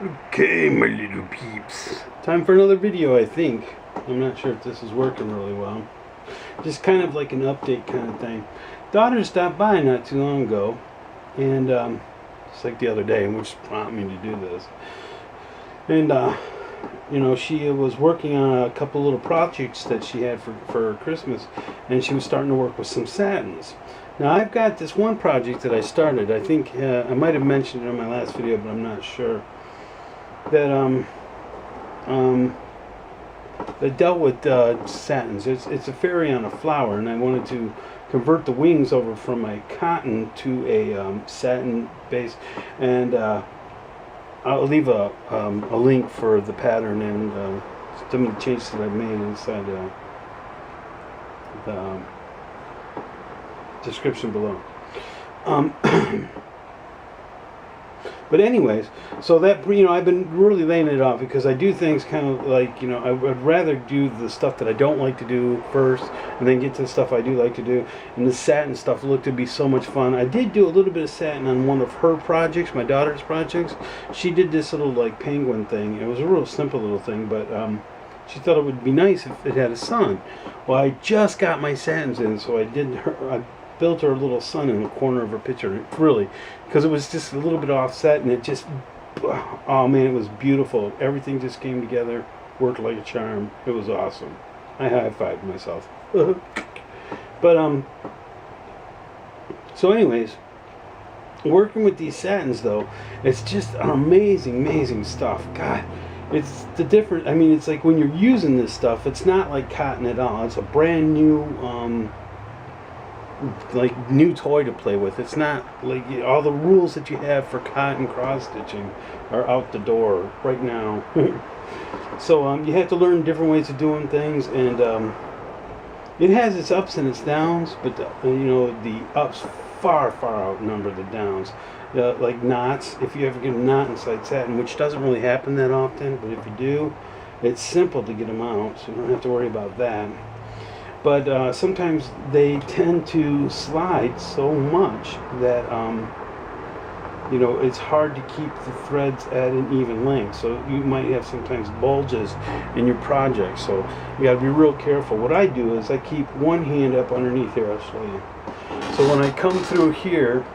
Okay, my little peeps. Time for another video, I think. I'm not sure if this is working really well. Just kind of like an update kind of thing. Daughter stopped by not too long ago, and just like the other day, which prompted me to do this. And you know, she was working on a couple little projects that she had for Christmas, and she was starting to work with some satins. Now I've got this one project that I started. I think I might have mentioned it in my last video, but I'm not sure. That that dealt with satins. It's a fairy on a flower, and I wanted to convert the wings over from a cotton to a satin base, and I'll leave a link for the pattern and some of the changes that I've made inside the description below. But anyways, so that, you know, I've been really laying it off because I do things kind of like, you know, I would rather do the stuff that I don't like to do first and then get to the stuff I do like to do. And the satin stuff looked to be so much fun. I did do a little bit of satin on one of her projects, my daughter's projects. She did this little like penguin thing. It was a real simple little thing, but she thought it would be nice if it had a sun. Well, I just got my satins in, so I built her a little sun in the corner of her picture, really, because it was just a little bit offset, and it just, oh man, it was beautiful. Everything just came together, worked like a charm. It was awesome. I high-fived myself. But so anyways, working with these satins though, it's just an amazing stuff. God, it's the different. I mean, it's like when you're using this stuff, it's not like cotton at all. It's a brand new like new toy to play with. It's not like all the rules that you have for cotton cross stitching are out the door right now. So you have to learn different ways of doing things, and it has its ups and its downs, but you know, the ups far outnumber the downs. Like knots, if you ever get a knot inside satin, which doesn't really happen that often, but if you do, it's simple to get them out, so you don't have to worry about that. But sometimes they tend to slide so much that you know, it's hard to keep the threads at an even length. So you might have sometimes bulges in your project. So you got to be real careful. What I do is I keep one hand up underneath here. I'll show you. So when I come through here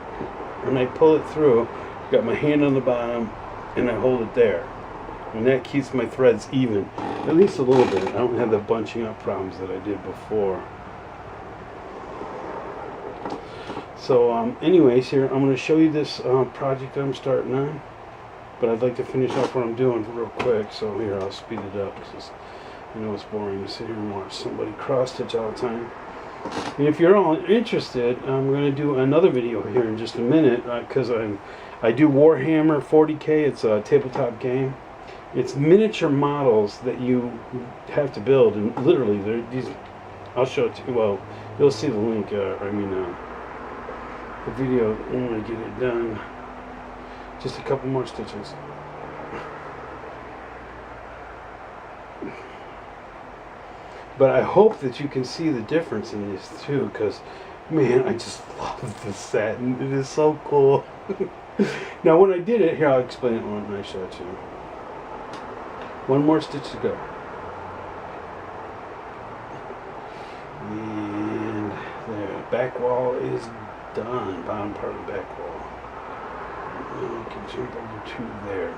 and I pull it through, I've got my hand on the bottom and I hold it there. And that keeps my threads even, at least a little bit. I don't have the bunching up problems that I did before. So anyways, here I'm going to show you this project that I'm starting on, but I'd like to finish up what I'm doing real quick. So here, I'll speed it up because I know it's boring to sit here and watch somebody cross stitch all the time. And if you're all interested, I'm going to do another video here in just a minute, because I do Warhammer 40K. It's a tabletop game. It's miniature models that you have to build, and literally, they're these. I'll show it to you. Well, you'll see the link. The video when I get it done. Just a couple more stitches. But I hope that you can see the difference in these two, because, man, I just love this satin. It is so cool. Now, when I did it, here I'll explain it when I show it to you. One more stitch to go. And there, back wall is done. Bottom part of the back wall. And I can jump over to there.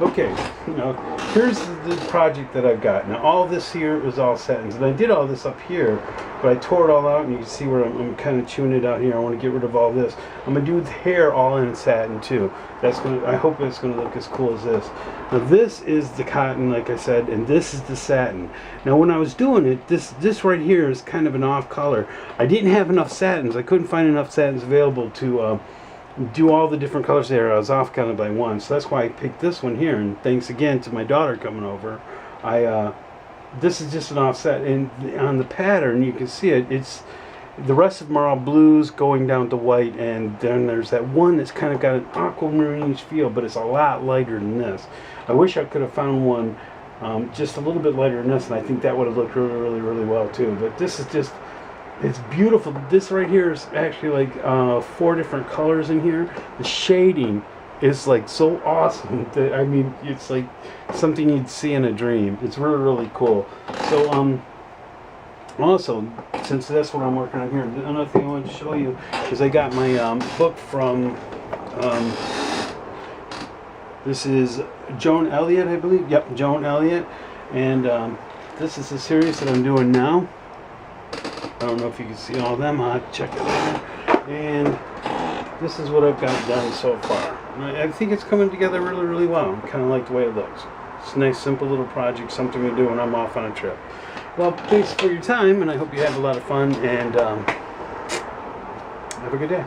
Okay, now here's the project that I've got. Now all this here is all satins, and I did all this up here, but I tore it all out, and you can see where I'm kind of chewing it out here. I want to get rid of all this. I'm gonna do the hair all in satin too. That's gonna. I hope it's gonna look as cool as this. Now this is the cotton, like I said, and this is the satin. Now when I was doing it, this right here is kind of an off color. I didn't have enough satins. I couldn't find enough satins available to do all the different colors there. I was off kind of by one, so that's why I picked this one here. And thanks again to my daughter coming over. This is just an offset, and on the pattern you can see it. It's the rest of them are all blues going down to white, and then there's that one that's kind of got an aquamarine feel, but it's a lot lighter than this. I wish I could have found one just a little bit lighter than this, and I think that would have looked really well too. But this is just It's beautiful. This right here is actually like 4 different colors in here. The shading is like so awesome that, I mean, it's like something you'd see in a dream. It's really, really cool. So also, since that's what I'm working on here, another thing I wanted to show you is I got my book from this is Joan Elliott, I believe. Yep, Joan Elliott. And this is the series that I'm doing now. I don't know if you can see all of them. I'll have to check it later. And this is what I've got done so far. And I think it's coming together really, really well. I kind of like the way it looks. It's a nice, simple little project, something to do when I'm off on a trip. Well, thanks for your time, and I hope you have a lot of fun, and have a good day.